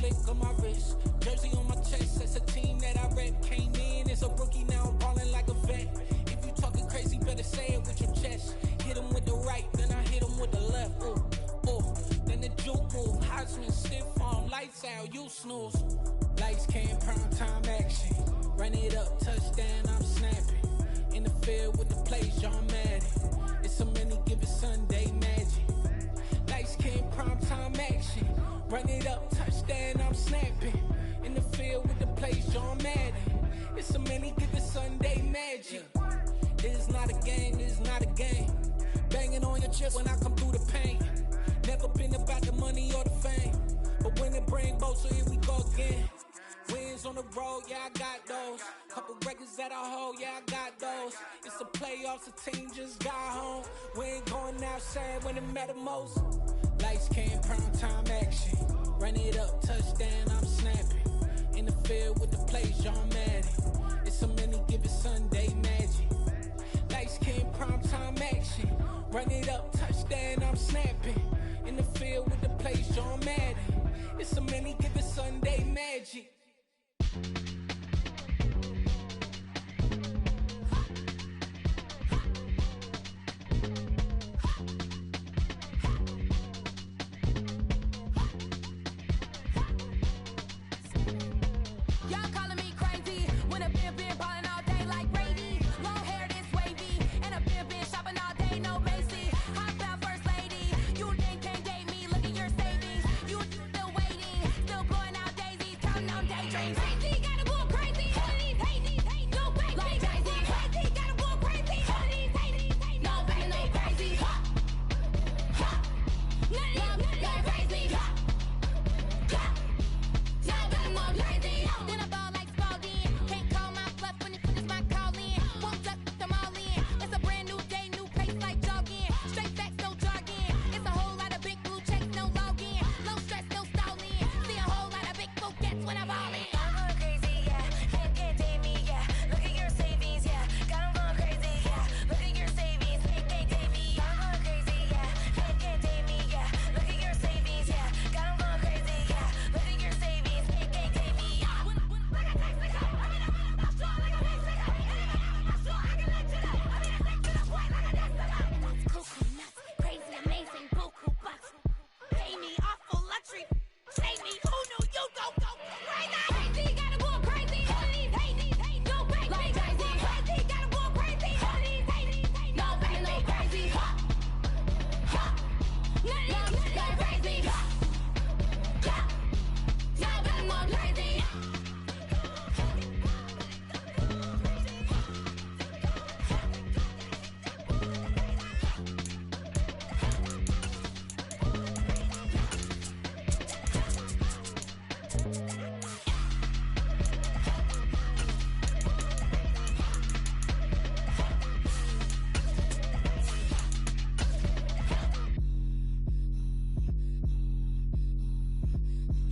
flick on my wrist. Jersey on my chest, that's a team that I rep. Came in as a rookie, now I'm ballin' like a vet. If you talking crazy, better say it with your chest. Hit him with the right, then I hit him with the left. Then the juke move, Heisman, stiff arm, lights out, you snooze. Lights came, prime time action. Run it up, touchdown, I'm snapping. In the field with the plays, John Madden. It's a many given Sunday magic. Lights came, prime time action. Run it up, touchdown, I'm snapping. In the field with the plays, John Madden. It's a many given Sunday magic. This is not a game, this is not a game. Banging on your chip when I come through the paint. Never been about the money or the fame. But when it bring both, so here we go again. Wins on the road, yeah, I got those. Couple records that I hold, yeah, I got those. It's the playoffs, the team just got home. We ain't going outside when it matter most. Lights came, prime time action. Run it up, touchdown, I'm snapping. In the field with the plays, John Madden. It's a many given Sunday magic. Lights came, prime time action. Run it up, touchdown, I'm snapping. In the field with the plays, John Madden. It's a many given Sunday magic.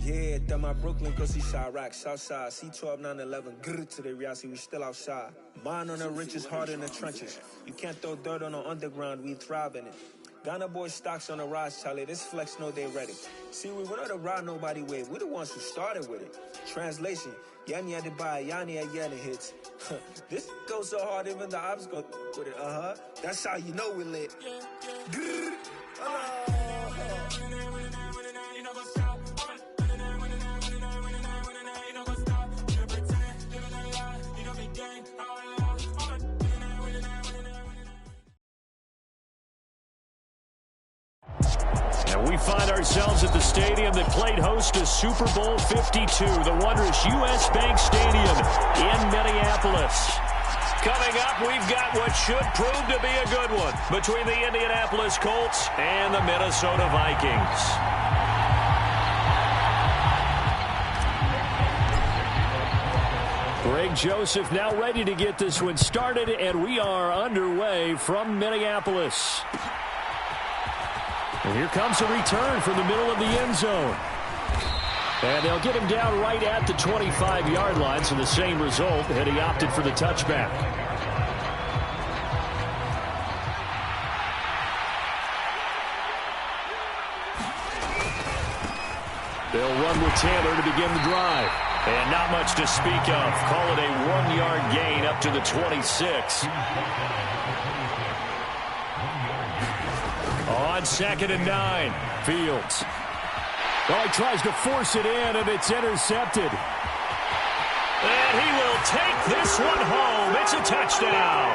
Yeah, done my Brooklyn, cause he Chirac, Southside, C12, 911, grrr to the Riasi, we still outside. Mine on the riches, hard in the trenches. You can't throw dirt on the underground, we thrive in it. Ghana boys stocks on the rise, Charlie, this flex know they ready. See, we were not to ride nobody with, we the ones who started with it. Translation, Yanni had to buy, Yanni had Yanni hits. This goes so hard, even the ops go with it, That's how you know we lit. Grrr, And we find ourselves at the stadium that played host to Super Bowl 52, the wondrous U.S. Bank Stadium in Minneapolis. Coming up, we've got what should prove to be a good one between the Indianapolis Colts and the Minnesota Vikings. Greg Joseph now ready to get this one started, and we are underway from Minneapolis. And here comes a return from the middle of the end zone. And they'll get him down right at the 25-yard line, so the same result, and he opted for the touchback. They'll run with Taylor to begin the drive. And not much to speak of. Call it a 1-yard gain up to the 26. On 2nd and 9, Fields. Oh, he tries to force it in, and it's intercepted. And he will take this one home. It's a touchdown.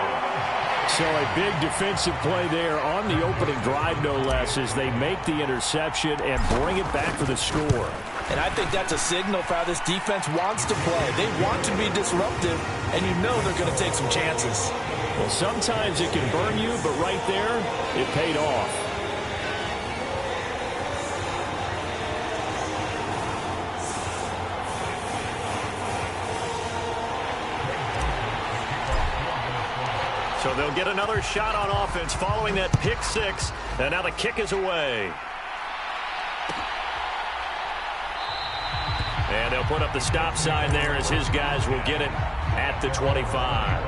So a big defensive play there on the opening drive, no less, as they make the interception and bring it back for the score. And I think that's a signal for how this defense wants to play. They want to be disruptive, and you know they're going to take some chances. Well, sometimes it can burn you, but right there, it paid off. So they'll get another shot on offense following that pick six, and now the kick is away. And they'll put up the stop sign there as his guys will get it at the 25.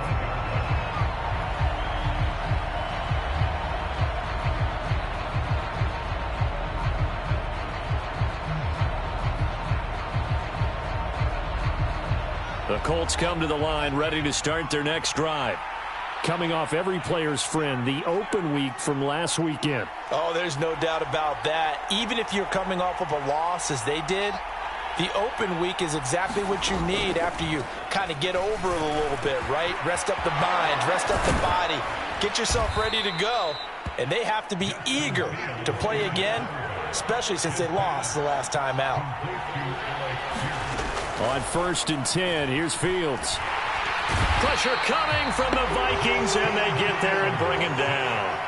The Colts come to the line ready to start their next drive. Coming off every player's friend, the open week from last weekend. Oh, there's no doubt about that. Even if you're coming off of a loss as they did, the open week is exactly what you need after you kind of get over it a little bit, right? Rest up the mind, rest up the body, get yourself ready to go. And they have to be eager to play again, especially since they lost the last time out. On 1st and 10, here's Fields. Pressure coming from the Vikings, and they get there and bring him down.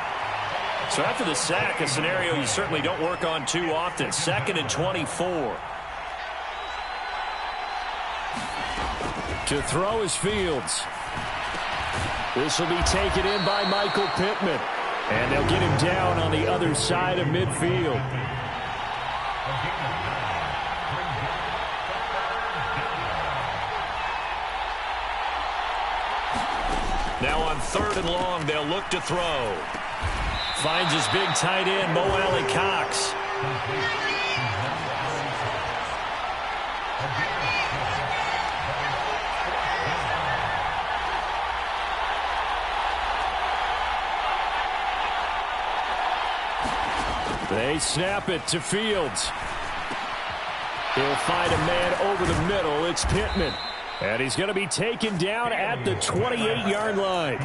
So after the sack, a scenario you certainly don't work on too often. 2nd and 24. To throw is Fields. This will be taken in by Michael Pittman. And they'll get him down on the other side of midfield. Now on 3rd and long, they'll look to throw. Finds his big tight end, Mo Alley-Cox. They snap it to Fields. He'll find a man over the middle. It's Pittman. And he's going to be taken down at the 28-yard line.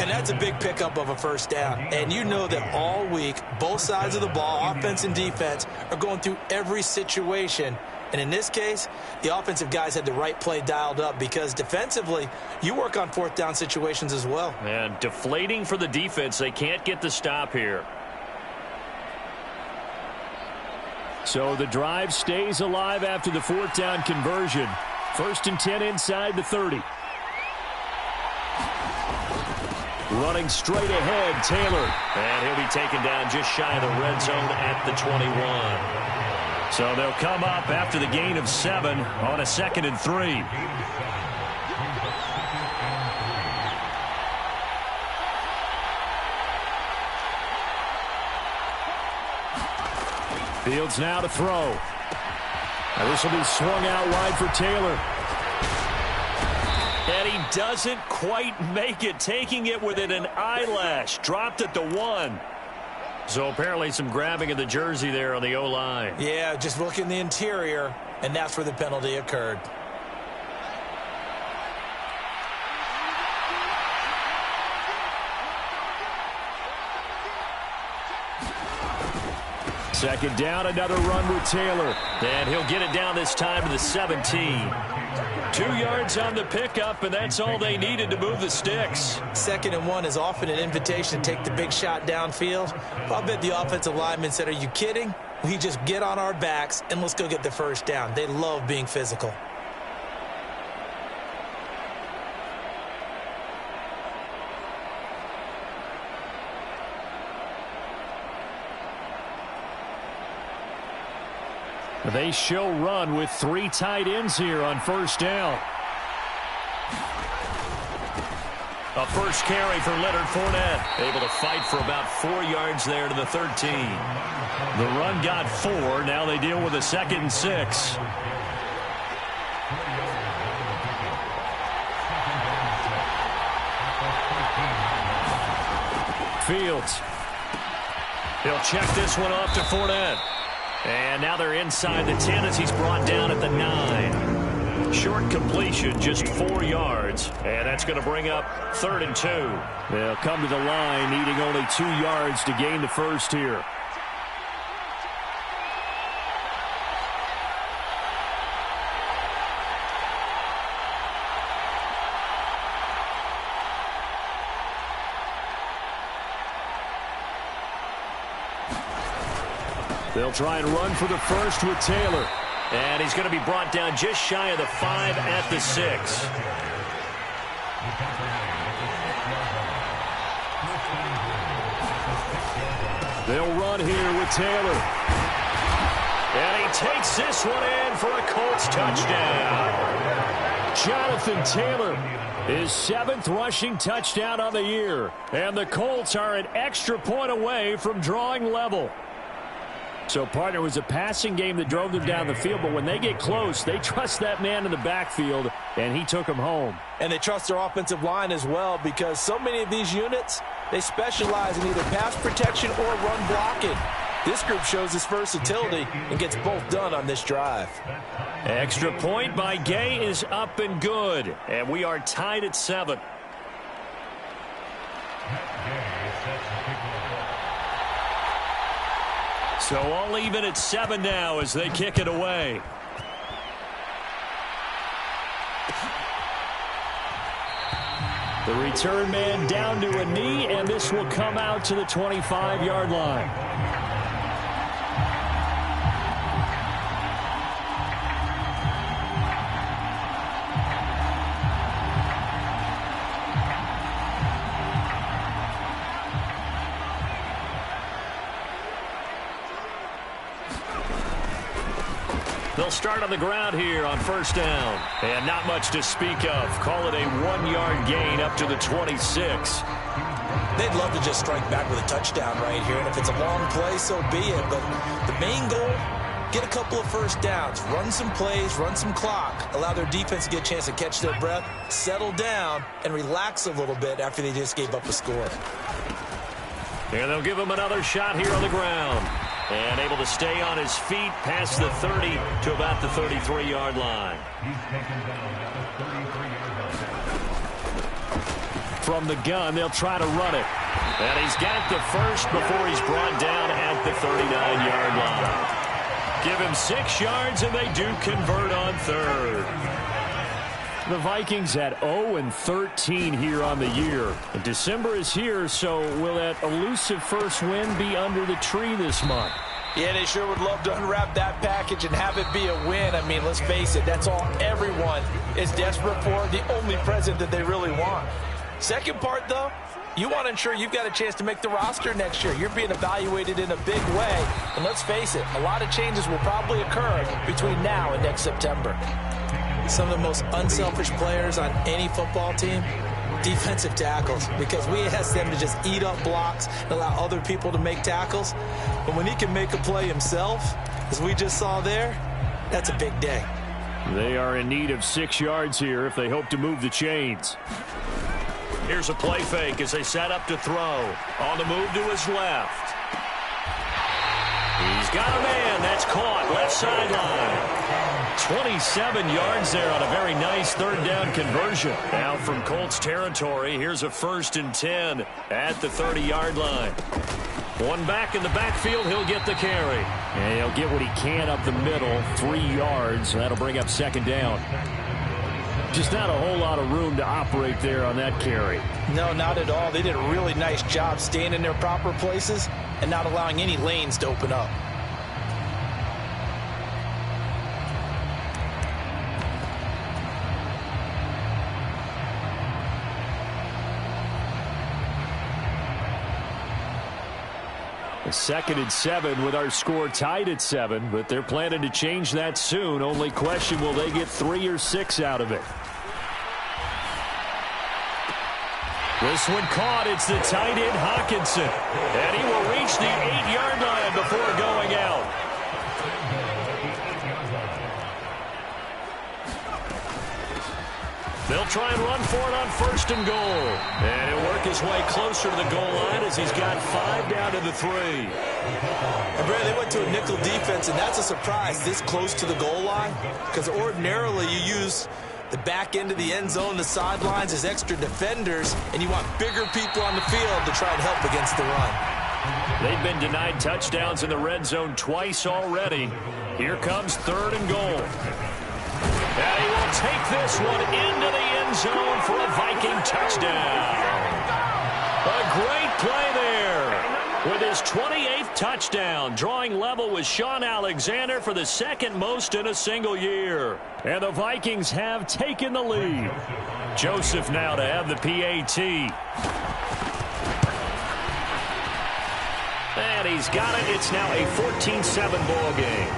And that's a big pickup of a first down. And you know that all week, both sides of the ball, offense and defense, are going through every situation. And in this case, the offensive guys had the right play dialed up because defensively, you work on 4th down situations as well. And deflating for the defense. They can't get the stop here. So the drive stays alive after the 4th down conversion. 1st and 10 inside the 30. Running straight ahead, Taylor. And he'll be taken down just shy of the red zone at the 21. So they'll come up after the gain of 7 on a 2nd and 3. Fields now to throw. Now this will be swung out wide for Taylor. And he doesn't quite make it, taking it within an eyelash. Dropped at the 1. So apparently some grabbing of the jersey there on the O-line. Yeah, just look in the interior, and that's where the penalty occurred. Second down, another run with Taylor. And he'll get it down this time to the 17. 2 yards on the pickup, and that's all they needed to move the sticks. 2nd and 1 is often an invitation to take the big shot downfield. I bet the offensive lineman said, are you kidding? We just get on our backs and let's go get the first down. They love being physical. They show run with 3 tight ends here on 1st down. A first carry for Leonard Fournette. Able to fight for about 4 yards there to the 13. The run got 4. Now they deal with a 2nd and 6. Fields. He'll check this one off to Fournette. And now they're inside the 10 as he's brought down at the 9. Short completion, just 4 yards. And that's going to bring up 3rd and 2. They'll come to the line, needing only 2 yards to gain the first here. They'll try and run for the first with Taylor. And he's going to be brought down just shy of the 5 at the 6. They'll run here with Taylor. And he takes this one in for a Colts touchdown. Jonathan Taylor, his 7th rushing touchdown on the year. And the Colts are an extra point away from drawing level. So, partner, it was a passing game that drove them down the field, but when they get close, they trust that man in the backfield, and he took them home. And they trust their offensive line as well, because so many of these units, they specialize in either pass protection or run blocking. This group shows its versatility and gets both done on this drive. Extra point by Gay is up and good, and we are tied at 7. So all even at 7 now as they kick it away. The return man down to a knee, and this will come out to the 25-yard line. They'll start on the ground here on first down. And not much to speak of. Call it a 1-yard gain up to the 26. They'd love to just strike back with a touchdown right here. And if it's a long play, so be it. But the main goal, get a couple of first downs. Run some plays, run some clock. Allow their defense to get a chance to catch their breath, settle down, and relax a little bit after they just gave up a score. And they'll give him another shot here on the ground. And able to stay on his feet past the 30 to about the 33-yard line. From the gun, they'll try to run it. And he's got the first before he's brought down at the 39-yard line. Give him 6 yards, and they do convert on 3rd. The Vikings at 0-13 here on the year. And December is here, so will that elusive first win be under the tree this month? Yeah, they sure would love to unwrap that package and have it be a win. I mean, let's face it, that's all everyone is desperate for, the only present that they really want. Second part, though, you want to ensure you've got a chance to make the roster next year. You're being evaluated in a big way. And let's face it, a lot of changes will probably occur between now and next September. Some of the most unselfish players on any football team, defensive tackles, because we ask them to just eat up blocks and allow other people to make tackles. But when he can make a play himself, as we just saw there, that's a big day. They are in need of 6 yards here if they hope to move the chains. Here's a play fake as they set up to throw. On the move to his left. He's got a man. That's caught. Left sideline. 27 yards there on a very nice 3rd down conversion. Now from Colts territory, here's a 1st and 10 at the 30-yard line. One back in the backfield, he'll get the carry. And he'll get what he can up the middle, 3 yards. That'll bring up 2nd down. Just not a whole lot of room to operate there on that carry. No, not at all. They did a really nice job staying in their proper places and not allowing any lanes to open up. A 2nd and 7 with our score tied at 7, but they're planning to change that soon. Only question, will they get 3 or 6 out of it? This one caught. It's the tight end, Hawkinson. And he will reach the 8-yard line before going out. They'll try and run for it on 1st and goal. And he'll work his way closer to the goal line as he's got 5 down to the 3. And Brad, they went to a nickel defense, and that's a surprise this close to the goal line, because ordinarily you use the back end of the end zone, the sidelines as extra defenders, and you want bigger people on the field to try and help against the run. They've been denied touchdowns in the red zone twice already. Here comes 3rd and goal. And he will take this one into the end zone for a Viking touchdown. A great play there. With his 28th touchdown, drawing level with Sean Alexander for the 2nd most in a single year. And the Vikings have taken the lead. Joseph now to have the PAT. And he's got it. It's now a 14-7 ball game.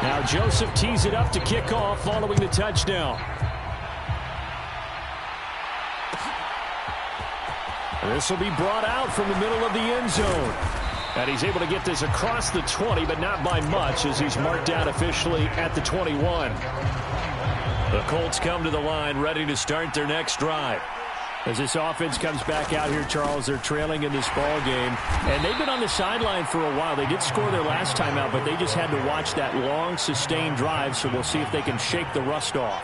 Now Joseph tees it up to kick off following the touchdown. This will be brought out from the middle of the end zone. And he's able to get this across the 20, but not by much, as he's marked down officially at the 21. The Colts come to the line, ready to start their next drive. As this offense comes back out here, Charles, they're trailing in this ball game. And they've been on the sideline for a while. They did score their last time out, but they just had to watch that long, sustained drive, so we'll see if they can shake the rust off.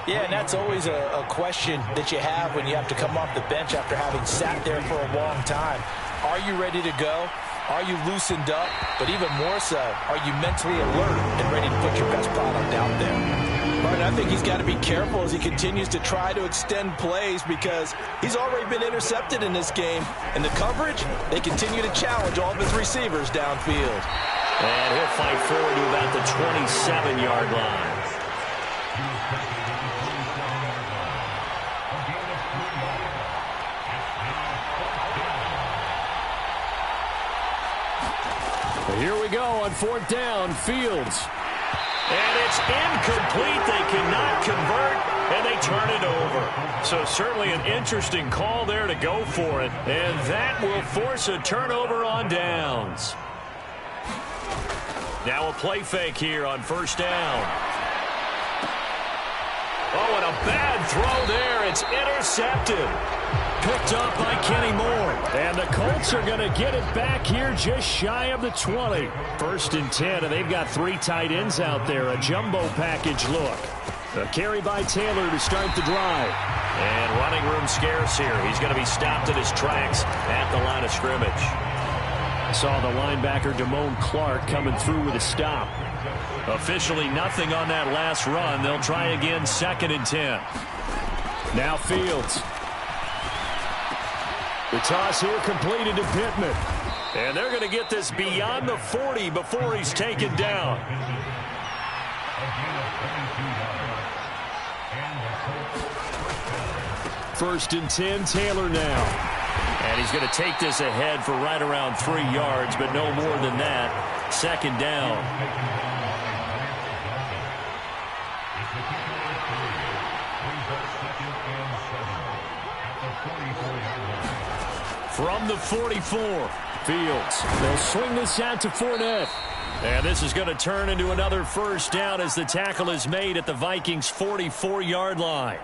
Yeah, and that's always a question that you have when you have to come off the bench after having sat there for a long time. Are you ready to go? Are you loosened up? But even more so, are you mentally alert and ready to put your best product out there? Martin, I think he's got to be careful as he continues to try to extend plays, because he's already been intercepted in this game. And the coverage, they continue to challenge all of his receivers downfield. And he'll fight forward to about the 27-yard line. Here we go on 4th down, Fields. And it's incomplete. They cannot convert, and they turn it over. So certainly an interesting call there to go for it. And that will force a turnover on downs. Now a play fake here on 1st down. Oh, and a bad throw there. It's intercepted. Picked up by Kenny Moore. And the Colts are going to get it back here just shy of the 20. 1st and 10, and they've got 3 tight ends out there. A jumbo package look. A carry by Taylor to start the drive. And running room scarce here. He's going to be stopped in his tracks at the line of scrimmage. Saw the linebacker Damone Clark coming through with a stop. Officially nothing on that last run. They'll try again 2nd and 10. Now Fields. The toss here completed to Pittman. And they're going to get this beyond the 40 before he's taken down. First and 10, Taylor now. And he's going to take this ahead for right around 3 yards, but no more than that. 2nd down. From the 44, Fields. They'll swing this out to Fournette. And this is going to turn into another 1st down as the tackle is made at the Vikings' 44-yard line.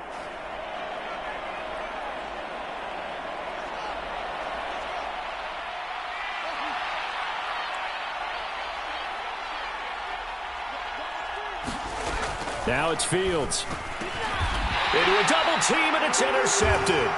Now it's Fields. Into a double team, and it's intercepted.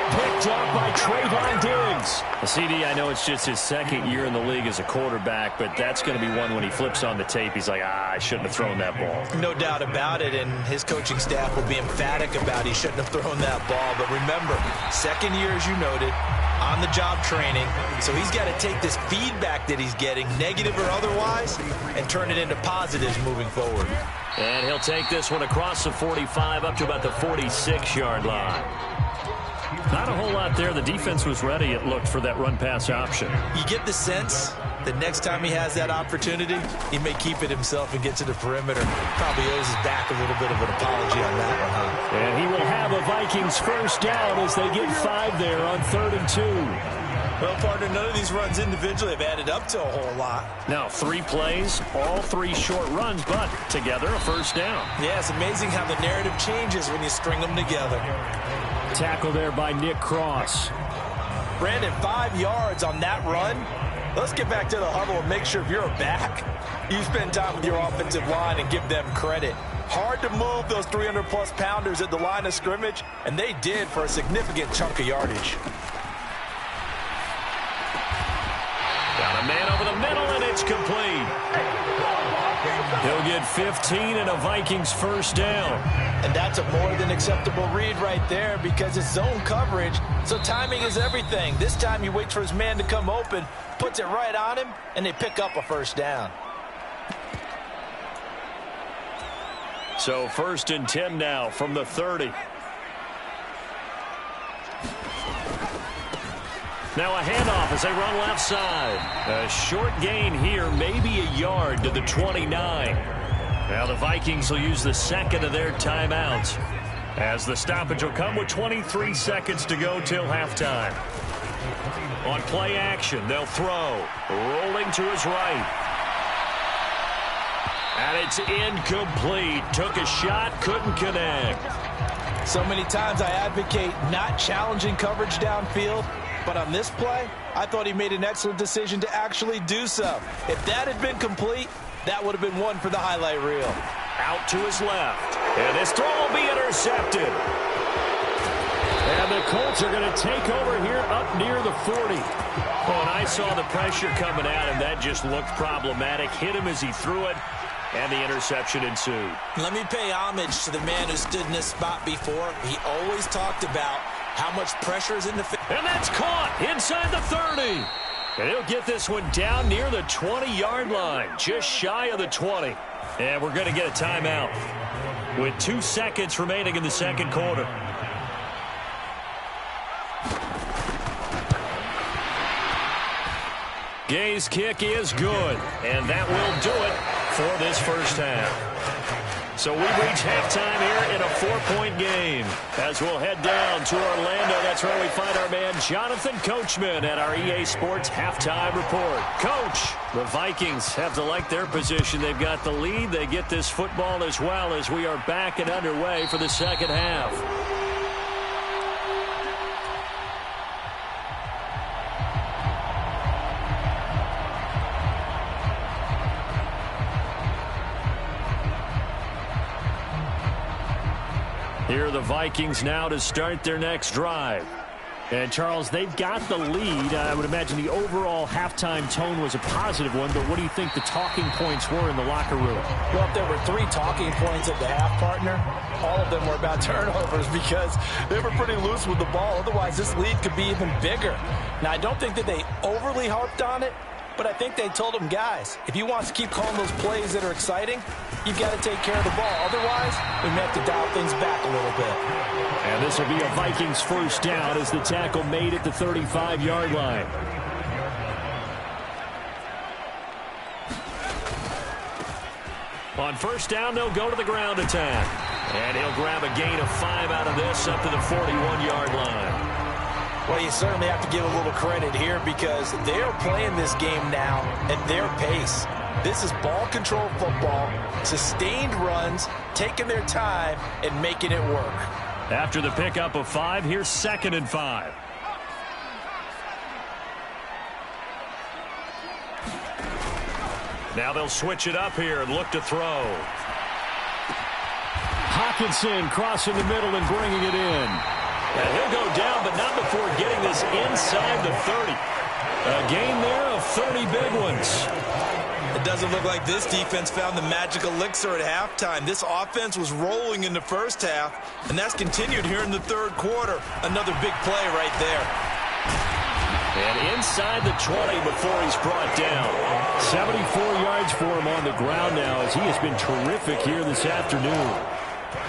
Picked up by Trayvon Diggs. CD, I know it's just his 2nd year in the league as a quarterback, but that's going to be one when he flips on the tape, he's like, I shouldn't have thrown that ball. No doubt about it, and his coaching staff will be emphatic about he shouldn't have thrown that ball. But remember, 2nd year, as you noted, on-the-job training, so he's got to take this feedback that he's getting, negative or otherwise, and turn it into positives moving forward. And he'll take this one across the 45 up to about the 46-yard line. Not a whole lot there. The defense was ready, it looked, for that run-pass option. You get the sense The next time he has that opportunity, he may keep it himself and get to the perimeter. Probably owes his back a little bit of an apology on that one, huh? And he will have a Vikings first down as they get 5 there on 3rd and 2. Well, partner, none of these runs individually have added up to a whole lot. Now 3 plays, all 3 short runs, but together a first down. Yeah, it's amazing how the narrative changes when you string them together. Tackle there by Nick Cross. Brandon, 5 yards on that run. Let's get back to the huddle and make sure if you're a back, you spend time with your offensive line and give them credit. Hard to move those 300-plus pounders at the line of scrimmage, and they did for a significant chunk of yardage. Got a man over the middle, and it's complete. He'll get 15 and a Vikings first down. And that's a more than acceptable read right there because it's zone coverage, so timing is everything. This time he waits for his man to come open, puts it right on him, and they pick up a first down. So 1st and 10 now from the 30. Now a handoff as they run left side. A short gain here, maybe a yard to the 29. Now the Vikings will use the second of their timeouts as the stoppage will come with 23 seconds to go till halftime. On play action, they'll throw. Rolling to his right. And it's incomplete. Took a shot, couldn't connect. So many times I advocate not challenging coverage downfield. But on this play, I thought he made an excellent decision to actually do so. If that had been complete, that would have been one for the highlight reel. Out to his left. And this throw will be intercepted. And the Colts are going to take over here up near the 40. Oh, and I saw the pressure coming at him. That just looked problematic. Hit him as he threw it. And the interception ensued. Let me pay homage to the man who stood in this spot before. He always talked about how much pressure is in the field. And that's caught inside the 30. And he'll get this one down near the 20-yard line, just shy of the 20. And we're going to get a timeout with 2 seconds remaining in the second quarter. Gay's kick is good, and that will do it for this first half. So we reach halftime here in a 4-point game. As we'll head down to Orlando, that's where we find our man Jonathan Coachman at our EA Sports Halftime Report. Coach, the Vikings have to like their position. They've got the lead. They get this football as well as we are back and underway for the second half. Here are the Vikings now to start their next drive. And, Charles, they've got the lead. I would imagine the overall halftime tone was a positive one, but what do you think the talking points were in the locker room? Well, if there were 3 talking points at the half, partner, all of them were about turnovers because they were pretty loose with the ball. Otherwise, this lead could be even bigger. Now, I don't think that they overly harped on it, but I think they told them, guys, if you want to keep calling those plays that are exciting, you've got to take care of the ball. Otherwise, we may have to dial things back a little bit. And this will be a Vikings first down as the tackle made at the 35-yard line. On first down, they'll go to the ground attack. And he'll grab a gain of 5 out of this up to the 41-yard line. Well, you certainly have to give a little credit here because they're playing this game now at their pace. This is ball control football, sustained runs, taking their time, and making it work. After the pickup of 5, here's 2nd and 5. Now they'll switch it up here and look to throw. Hawkinson crossing the middle and bringing it in. And he'll go down, but not before getting this inside the 30. A gain there of 30 big ones. It doesn't look like this defense found the magic elixir at halftime. This offense was rolling in the first half, and that's continued here in the third quarter. Another big play right there. And inside the 20 before he's brought down. 74 yards for him on the ground now as he has been terrific here this afternoon.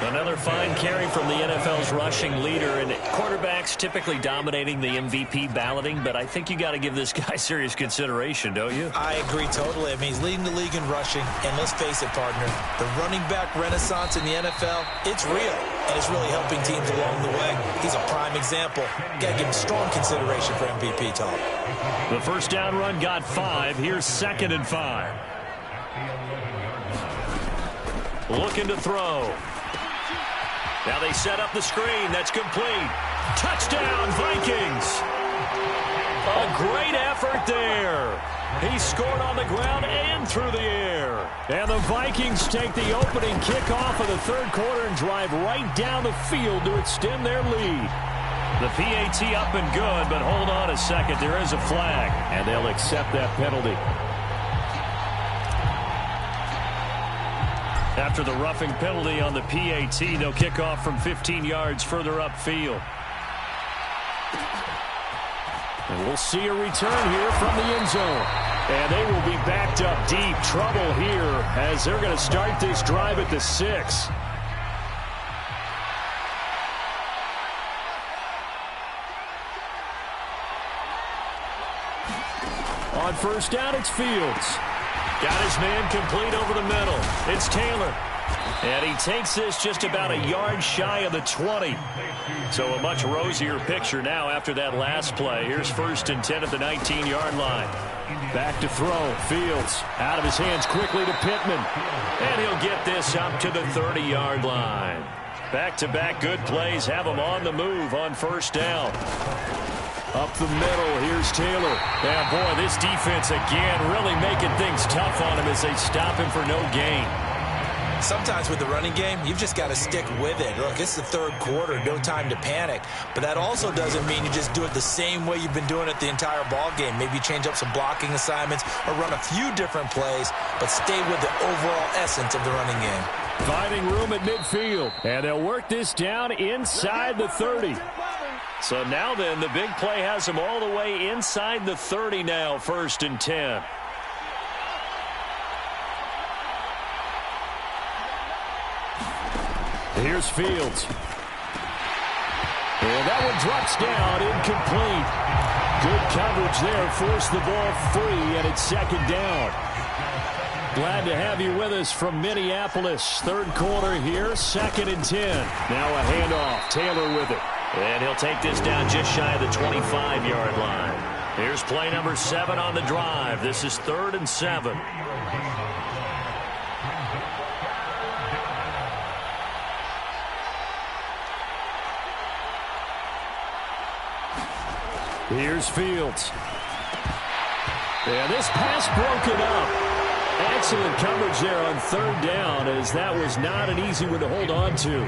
Another fine carry from the NFL's rushing leader, and quarterbacks typically dominating the MVP balloting, but I think you got to give this guy serious consideration, don't you? I agree totally. I mean, he's leading the league in rushing, and let's face it, partner, the running back renaissance in the NFL, it's real, and it's really helping teams along the way. He's a prime example. Got to give him strong consideration for MVP talk. The first down run got 5. Here's 2nd and 5. Looking to throw. Now they set up the screen. That's complete. Touchdown, Vikings. A great effort there. He scored on the ground and through the air. And the Vikings take the opening kickoff of the third quarter and drive right down the field to extend their lead. The PAT up and good, but hold on a second. There is a flag, and they'll accept that penalty. After the roughing penalty on the PAT, they'll kick off from 15 yards further upfield. And we'll see a return here from the end zone. And they will be backed up deep. Trouble here as they're going to start this drive at the 6. On first down, it's Fields. Got his man complete over the middle. It's Taylor. And he takes this just about a yard shy of the 20. So a much rosier picture now after that last play. Here's 1st and 10 at the 19-yard line. Back to throw. Fields out of his hands quickly to Pittman. And he'll get this up to the 30-yard line. Back-to-back good plays have him on the move on first down. Up the middle, here's Taylor. And boy, this defense again really making things tough on him as they stop him for no gain. Sometimes with the running game, you've just got to stick with it. Look, it's the third quarter, no time to panic. But that also doesn't mean you just do it the same way you've been doing it the entire ball game. Maybe change up some blocking assignments or run a few different plays, but stay with the overall essence of the running game. Finding room at midfield, and they'll work this down inside the 30. So now then, the big play has them all the way inside the 30 now, 1st and 10. Here's Fields. And that one drops down, incomplete. Good coverage there, forced the ball free, and it's 2nd down. Glad to have you with us from Minneapolis. Third quarter here, 2nd and 10. Now a handoff, Taylor with it. And he'll take this down just shy of the 25-yard line. Here's play number 7 on the drive. This is 3rd and 7. Here's Fields. And this pass broken up. Excellent coverage there on 3rd down, as that was not an easy one to hold on to.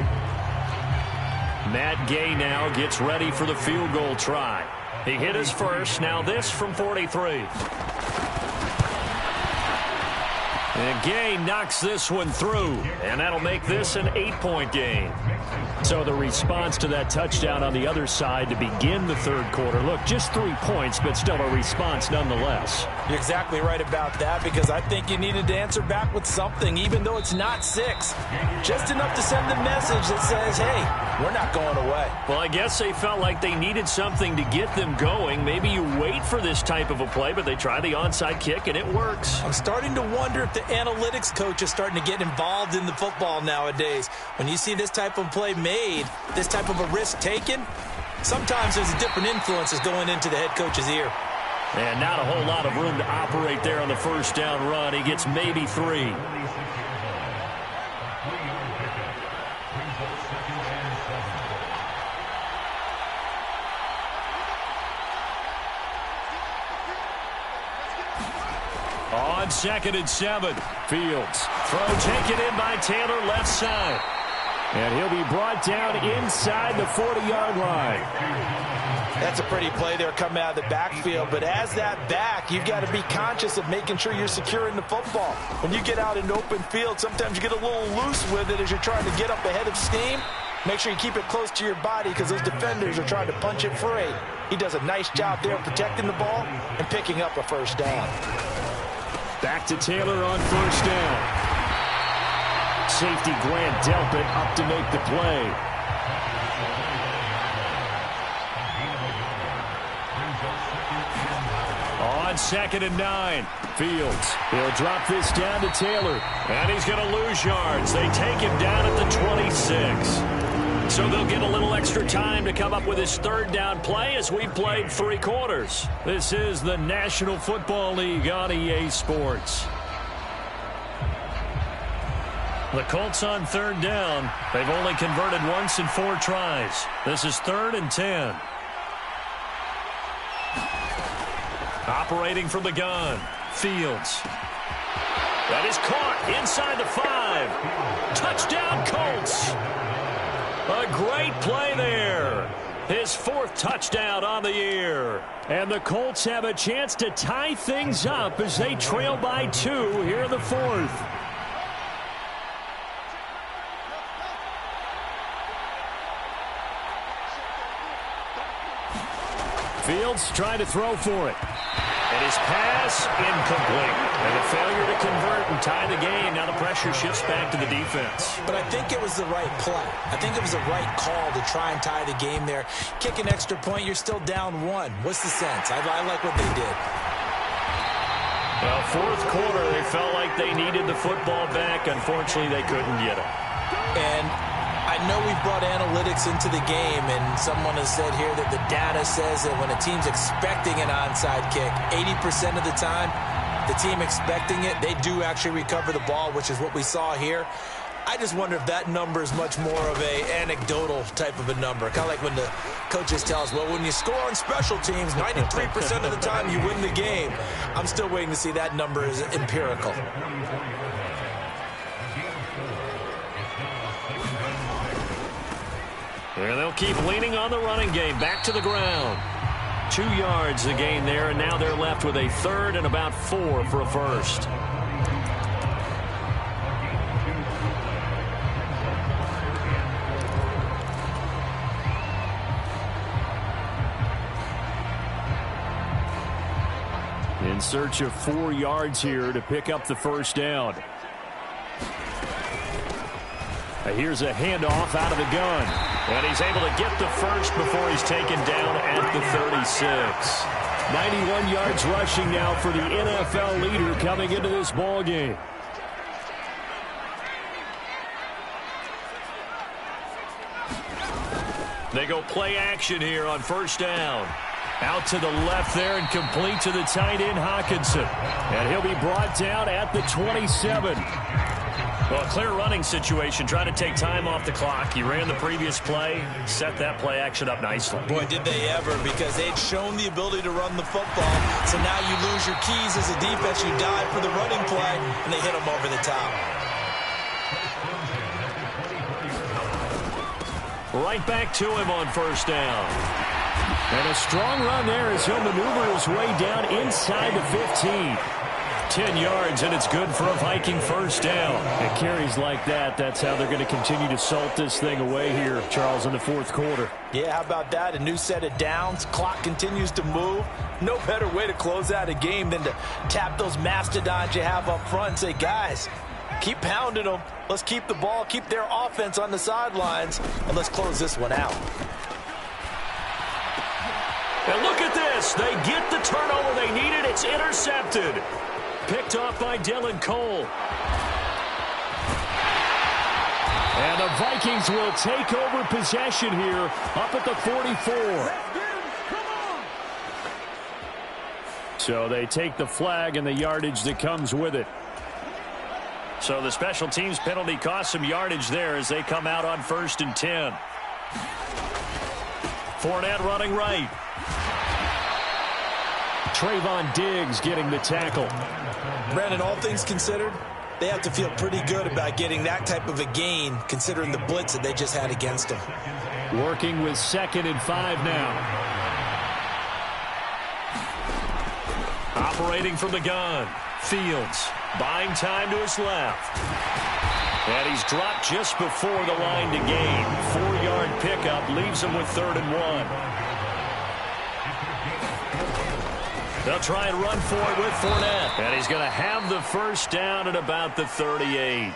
Matt Gay now gets ready for the field goal try. He hit his first. Now this from 43. And Gay knocks this one through, and that'll make this an 8-point game. So the response to that touchdown on the other side to begin the third quarter. Look, just 3 points, but still a response nonetheless. You're exactly right about that, because I think you needed to answer back with something, even though it's not 6. Just enough to send the message that says, hey, we're not going away. Well, I guess they felt like they needed something to get them going. Maybe you wait for this type of a play, but they try the onside kick, and it works. I'm starting to wonder if the analytics coach is starting to get involved in the football nowadays. When you see this type of play made, this type of a risk taken, sometimes there's a different influences going into the head coach's ear. And not a whole lot of room to operate there on the first down run. He gets maybe 3. On 2nd and 7, Fields. Throw taken in by Taylor, left side. And he'll be brought down inside the 40-yard line. That's a pretty play there coming out of the backfield. But as that back, you've got to be conscious of making sure you're securing the football. When you get out in open field, sometimes you get a little loose with it as you're trying to get up ahead of steam. Make sure you keep it close to your body, because those defenders are trying to punch it free. He does a nice job there protecting the ball and picking up a first down. Back to Taylor on first down. Safety Grant Delpit up to make the play. On 2nd and 9, Fields. He'll drop this down to Taylor. And he's going to lose yards. They take him down at the 26. So they'll get a little extra time to come up with his 3rd down play as we've played 3 quarters. This is the National Football League on EA Sports. The Colts on 3rd down. They've only converted once in 4 tries. This is 3rd and 10. Operating from the gun, Fields. That is caught inside the 5. Touchdown, Colts. A great play there. His 4th touchdown on the year. And the Colts have a chance to tie things up as they trail by 2 here in the 4th. Fields trying to throw for it. And his pass incomplete. And a failure to convert and tie the game. Now the pressure shifts back to the defense. But I think it was the right play. I think it was the right call to try and tie the game there. Kick an extra point, you're still down 1. What's the sense? I like what they did. Well, 4th quarter, they felt like they needed the football back. Unfortunately, they couldn't get it. And I know we've brought analytics into the game, and someone has said here that the data says that when a team's expecting an onside kick, 80% of the time, the team expecting it, they do actually recover the ball, which is what we saw here. I just wonder if that number is much more of a anecdotal type of a number. Kind of like when the coaches tell us, well, when you score on special teams, 93% of the time you win the game. I'm still waiting to see that number is empirical. And they'll keep leaning on the running game. Back to the ground. 2 yards the gain there, and now they're left with a 3rd and about 4 for a 1st. In search of 4 yards here to pick up the 1st down. Here's a handoff out of the gun. And he's able to get the 1st before he's taken down at the 36. 91 yards rushing now for the NFL leader coming into this ball game. They go play action here on 1st down. Out to the left there and complete to the tight end, Hawkinson. And he'll be brought down at the 27. Well, a clear running situation, trying to take time off the clock. He ran the previous play, set that play action up nicely. Boy, did they ever, because they'd shown the ability to run the football. So now you lose your keys as a defense. You dive for the running play, and they hit them over the top. Right back to him on 1st down. And a strong run there as he'll maneuver his way down inside the 15. 10 yards, and it's good for a Viking 1st down. And carries like that, that's how they're going to continue to salt this thing away here, Charles, in the 4th quarter. Yeah, how about that? A new set of downs. Clock continues to move. No better way to close out a game than to tap those mastodons you have up front and say, guys, keep pounding them. Let's keep the ball, keep their offense on the sidelines, and let's close this one out. And look at this. They get the turnover they needed. It's intercepted. Picked off by Dylan Cole. And the Vikings will take over possession here up at the 44. So they take the flag and the yardage that comes with it. So the special teams penalty cost some yardage there as they come out on 1st and 10. Fournette running right. Trayvon Diggs getting the tackle. Brandon, all things considered, they have to feel pretty good about getting that type of a gain considering the blitz that they just had against them. Working with 2nd and 5 now. Operating from the gun. Fields buying time to his left. And he's dropped just before the line to gain. 4-yard pickup leaves him with 3rd and 1. They'll try and run for it with Fournette. And he's going to have the 1st down at about the 38.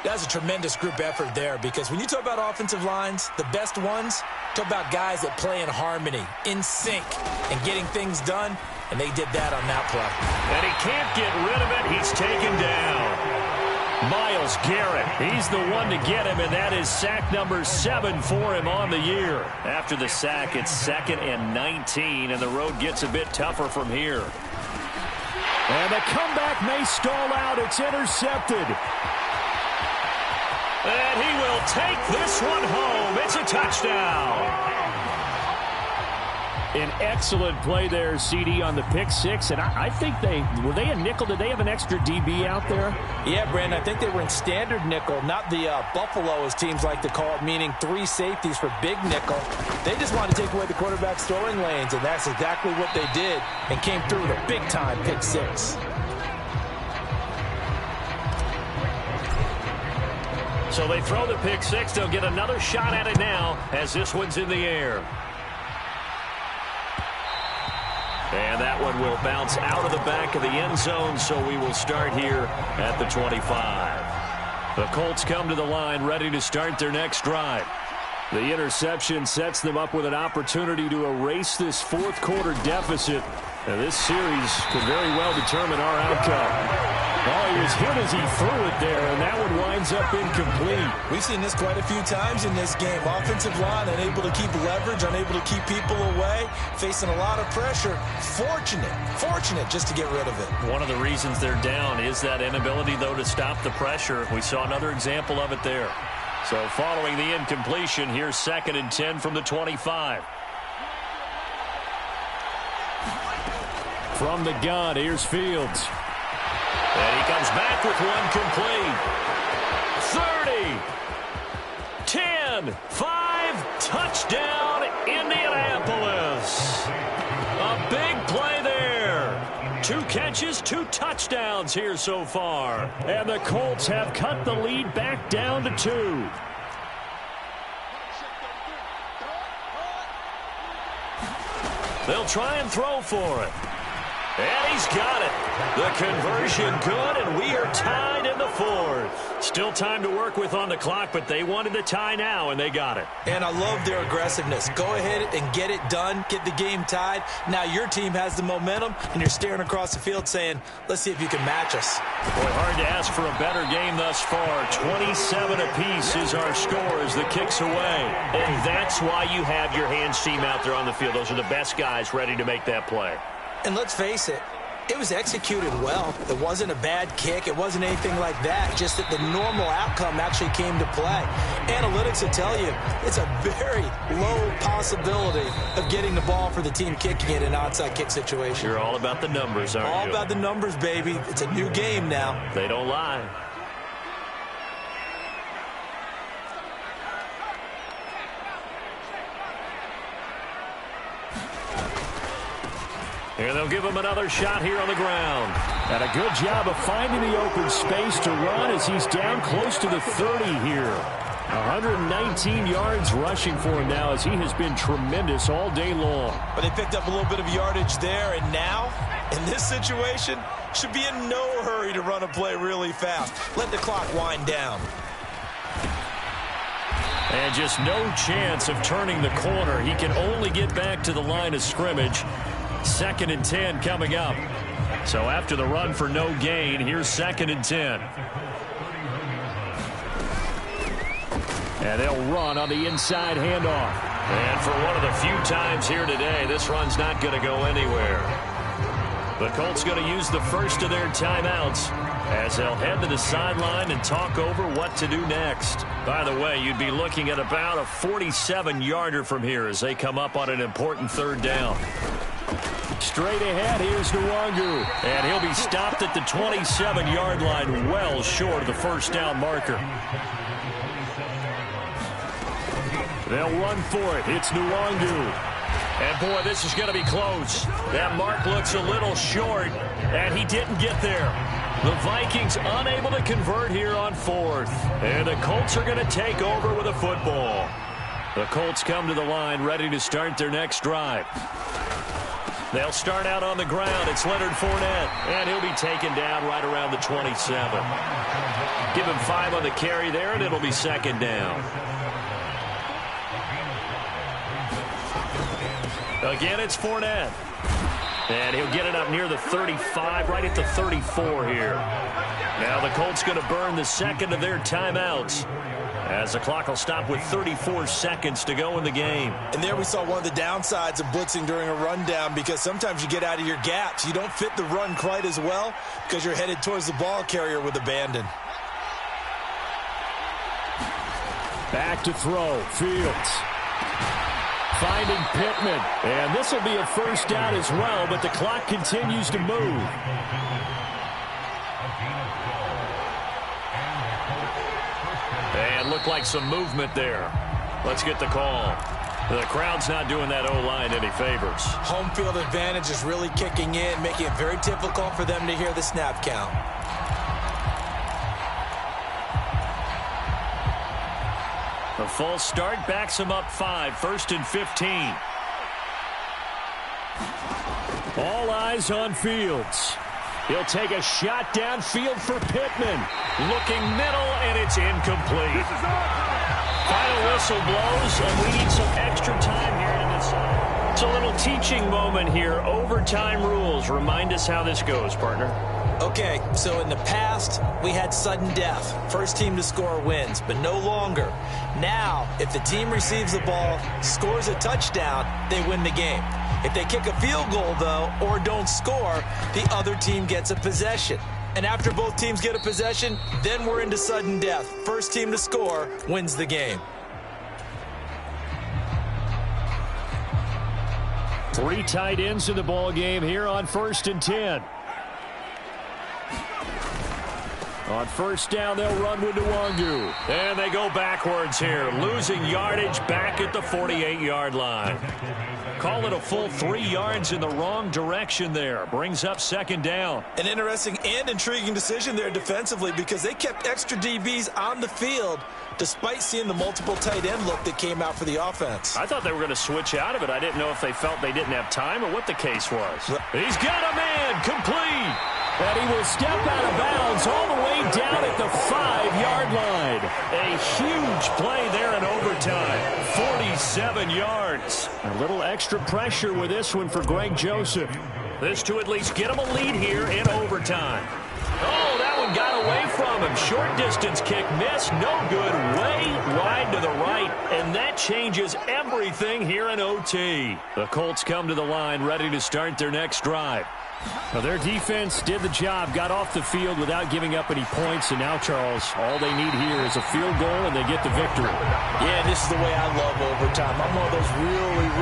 That's a tremendous group effort there, because when you talk about offensive lines, the best ones, talk about guys that play in harmony, in sync, and getting things done, and they did that on that play. And he can't get rid of it. He's taken down. Myles Garrett, he's the one to get him, and that is sack number 7 for him on the year. After the sack, it's 2nd and 19, and the road gets a bit tougher from here. And the comeback may stall out. It's intercepted. And he will take this one home. It's a touchdown. An excellent play there, CD, on the pick six. And I think were they a nickel? Did they have an extra DB out there? Yeah, Brandon, I think they were in standard nickel, not the Buffalo, as teams like to call it, meaning 3 safeties for big nickel. They just wanted to take away the quarterback's throwing lanes, and that's exactly what they did, and came through with a big-time pick six. So they throw the pick six. They'll get another shot at it now as this one's in the air. And that one will bounce out of the back of the end zone, so we will start here at the 25. The Colts come to the line ready to start their next drive. The interception sets them up with an opportunity to erase this fourth quarter deficit. And this series could very well determine our outcome. Oh, he was hit as he threw it there, and that one winds up incomplete. We've seen this quite a few times in this game. Offensive line unable to keep leverage, unable to keep people away, facing a lot of pressure. Fortunate just to get rid of it. One of the reasons they're down is that inability, though, to stop the pressure. We saw another example of it there. So following the incompletion, here's 2nd and 10 from the 25. From the gun, here's Fields. And he comes back with one complete. 30, 10, 5, touchdown, Indianapolis. A big play there. 2 catches, 2 touchdowns here so far. And the Colts have cut the lead back down to 2. They'll try and throw for it. And he's got it. The conversion good, and we are tied in the 4th. Still time to work with on the clock, but they wanted the tie now, and they got it. And I love their aggressiveness. Go ahead and get it done, get the game tied. Now your team has the momentum, and you're staring across the field saying, let's see if you can match us. Boy, hard to ask for a better game thus far. 27 apiece is our score as the kick's away. And that's why you have your hands team out there on the field. Those are the best guys ready to make that play. And let's face it, it was executed well. It wasn't a bad kick. It wasn't anything like that. Just that the normal outcome actually came to play. Analytics will tell you it's a very low possibility of getting the ball for the team kicking it in an onside kick situation. You're all about the numbers, aren't you? All about the numbers, baby. It's a new game now. They don't lie. And they'll give him another shot here on the ground. And a good job of finding the open space to run as he's down close to the 30 here. 119 yards rushing for him now as he has been tremendous all day long. But they picked up a little bit of yardage there, and now, in this situation, should be in no hurry to run a play really fast. Let the clock wind down. And just no chance of turning the corner. He can only get back to the line of scrimmage. 2nd and 10 coming up. So after the run for no gain, here's 2nd and 10. And they'll run on the inside handoff. And for one of the few times here today, this run's not going to go anywhere. The Colts going to use the first of their timeouts as they'll head to the sideline and talk over what to do next. By the way, you'd be looking at about a 47-yarder from here as they come up on an important 3rd down. Straight ahead, here's Nwangu. And he'll be stopped at the 27-yard line, well short of the 1st down marker. They'll run for it. It's Nwangu. And, boy, this is going to be close. That mark looks a little short, and he didn't get there. The Vikings unable to convert here on 4th. And the Colts are going to take over with a football. The Colts come to the line ready to start their next drive. They'll start out on the ground. It's Leonard Fournette, and he'll be taken down right around the 27. Give him 5 on the carry there, and it'll be second down. Again, it's Fournette. And he'll get it up near the 35, right at the 34 here. Now the Colts going to burn the second of their timeouts, as the clock will stop with 34 seconds to go in the game. And there we saw one of the downsides of blitzing during a rundown, because sometimes you get out of your gaps. You don't fit the run quite as well because you're headed towards the ball carrier with abandon. Back to throw. Fields finding Pittman. And this will be a first down as well, but the clock continues to move. And looked like some movement there. Let's get the call. The crowd's not doing that O-line any favors. Home field advantage is really kicking in, making it very difficult for them to hear the snap count. The false start backs him up 5, 1st and 15. All eyes on Fields. He'll take a shot downfield for Pittman. Looking middle, and it's incomplete. Final whistle blows, and we need some extra time here in this. It's a little teaching moment here. Overtime rules. Remind us how this goes, partner. Okay, so in the past, we had sudden death. First team to score wins, but no longer. Now, if the team receives the ball, scores a touchdown, they win the game. If they kick a field goal, though, or don't score, the other team gets a possession. And after both teams get a possession, then we're into sudden death. First team to score wins the game. 3 tight ends in the ball game here on 1st and 10. On first down, they'll run with Nwangu. And they go backwards here, losing yardage back at the 48-yard line. Call it a full 3 yards in the wrong direction there. Brings up second down. An interesting and intriguing decision there defensively, because they kept extra DBs on the field despite seeing the multiple tight end look that came out for the offense. I thought they were going to switch out of it. I didn't know if they felt they didn't have time or what the case was. He's got a man, complete. And he will step out of bounds all the way down at the 5-yard line. A huge play there in overtime. 47 yards. A little extra pressure with this one for Greg Joseph. This to at least get him a lead here in overtime. Oh, that one got away from him. Short distance kick missed. No good. Way wide to the right. And that changes everything here in OT. The Colts come to the line ready to start their next drive. Now, their defense did the job, got off the field without giving up any points, and now, Charles, all they need here is a field goal, and they get the victory. Yeah, this is the way I love overtime. I'm one of those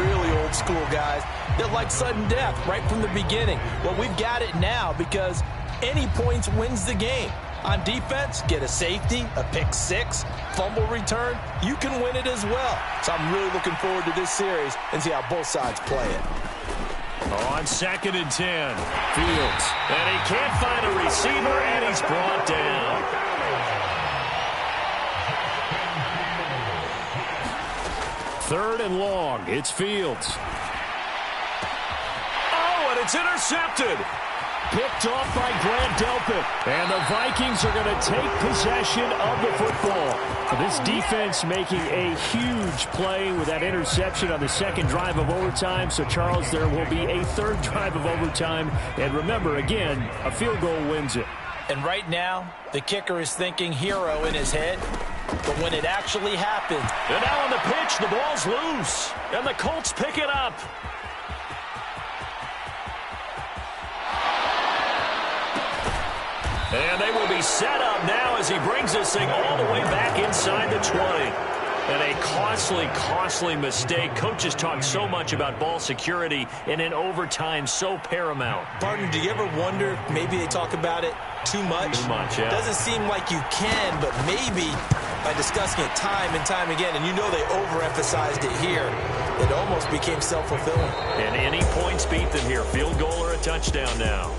really old school guys that like sudden death right from the beginning. Well, we've got it now because any points wins the game. On defense, get a safety, a pick 6, fumble return, you can win it as well. So I'm really looking forward to this series and see how both sides play it. On 2nd and 10, Fields. And he can't find a receiver, and he's brought down. Third and long, it's Fields. Oh, and it's intercepted. Picked off by Grant Delpit. And the Vikings are going to take possession of the football. This defense making a huge play with that interception on the second drive of overtime. So, Charles, there will be a third drive of overtime. And remember, again, a field goal wins it. And right now, the kicker is thinking hero in his head. But when it actually happened. And now on the pitch, the ball's loose. And the Colts pick it up. And they will be set up now as he brings this thing all the way back inside the 20. And a costly mistake. Coaches talk so much about ball security, and in overtime, so paramount. Partner, do you ever wonder, maybe they talk about it too much? Too much, yeah. Doesn't seem like you can, but maybe by discussing it time and time again, and you know they overemphasized it here, it almost became self-fulfilling. And any points beat them here, field goal or a touchdown now.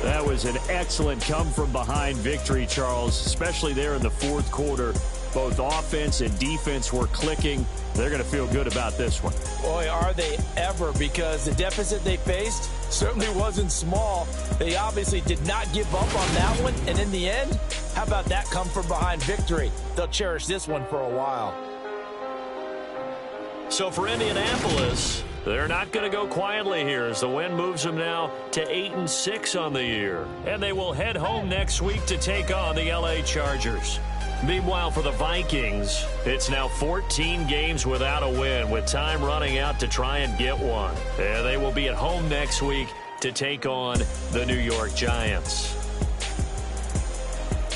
That was an excellent come-from-behind victory, Charles, especially there in the fourth quarter. Both offense and defense were clicking. They're going to feel good about this one. Boy, are they ever, because the deficit they faced certainly wasn't small. They obviously did not give up on that one, and in the end, how about that come from behind victory? They'll cherish this one for a while. So for Indianapolis, they're not going to go quietly here as the win moves them now to 8-6 on the year. And they will head home next week to take on the LA Chargers. Meanwhile, for the Vikings, it's now 14 games without a win, with time running out to try and get one. And they will be at home next week to take on the New York Giants.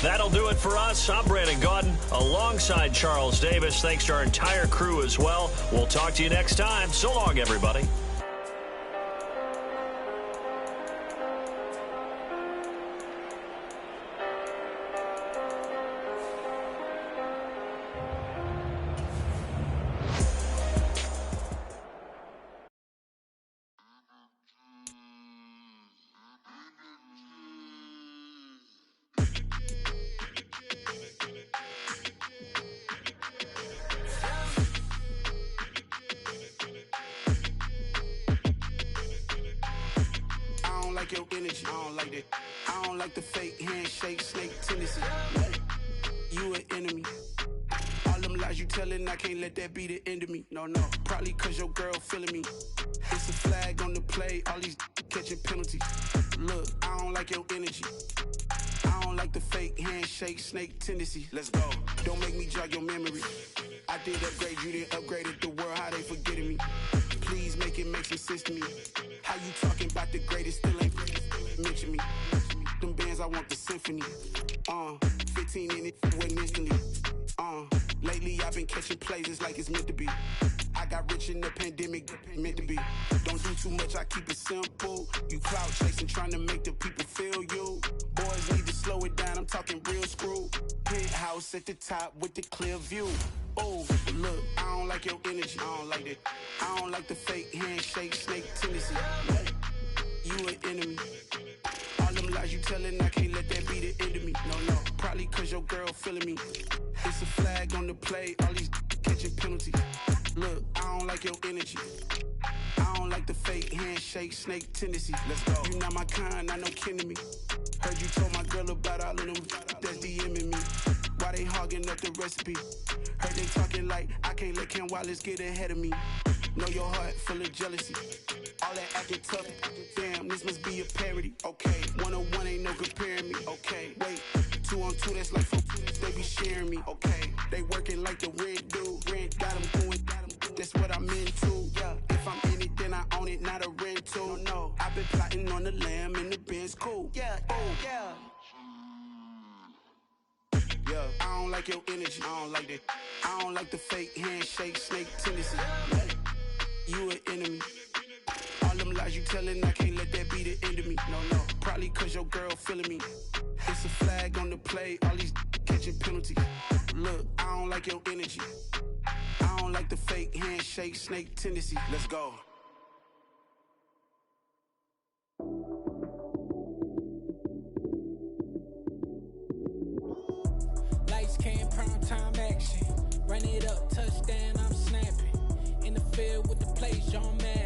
That'll do it for us. I'm Brandon Gaudin alongside Charles Davis. Thanks to our entire crew as well. We'll talk to you next time. So long, everybody. Your energy, I don't like that. I don't like the fake handshake, snake tendency. You an enemy. All them lies you telling, I can't let that be the end of me. No, probably cause your girl feeling me. It's a flag on the play, all these catching penalties. Look, I don't like your energy. I don't like the fake handshake, snake tendency. Let's go. Don't make me jog your memory. I did upgrade, you didn't upgrade it. The world, how they forgetting me. Please make it make some sense to me. How you talking about the greatest, still ain't mention me. Them bands, I want the symphony. 15 in it, wasn't instantly. Lately I've been catching plays, it's like it's meant to be. I got rich in the pandemic, meant to be. Don't do too much, I keep it simple. You clout chasing, trying to make the people feel you. Boys need to slow it down, I'm talking real screw. Penthouse at the top with the clear view. Oh, look, I don't like your energy, I don't like that. I don't like the fake handshake, snake tendency. You an enemy. All them lies you telling, I can't let that be the end of me. No, probably cause your girl feeling me. It's a flag on the play, all these catching penalties. Look, I don't like your energy. I don't like the fake handshake, snake tendency. Let's go. You not my kind, I know kin to me. Heard you told my girl about all of them that's DMing me. Why they hogging up the recipe? Heard they talking like I can't let Ken Wallace get ahead of me. Know your heart full of jealousy. All that acting tough. Damn, this must be a parody. Okay, 101 ain't no comparing me. Okay, wait, 2 on 2, that's like 4. They be sharing me. Okay, they working like the rent do. Rent got them going. That's what I'm into. Yeah, if I'm in it, then I own it, not a rental. No, I've been plotting on the lamb and the Benz cool. Yeah, yeah. Yeah, I don't like your energy, I don't like that. I don't like the fake handshake, snake tendency. You an enemy. All them lies you telling, I can't let that be the end of me. No, probably cause your girl feeling me. It's a flag on the play, all these catching penalties. Look, I don't like your energy. I don't like the fake handshake, snake tendency. Let's go. Lights came, prime time action. Run it up, touchdown, I'm snapping. In the field with the plays, John Madden.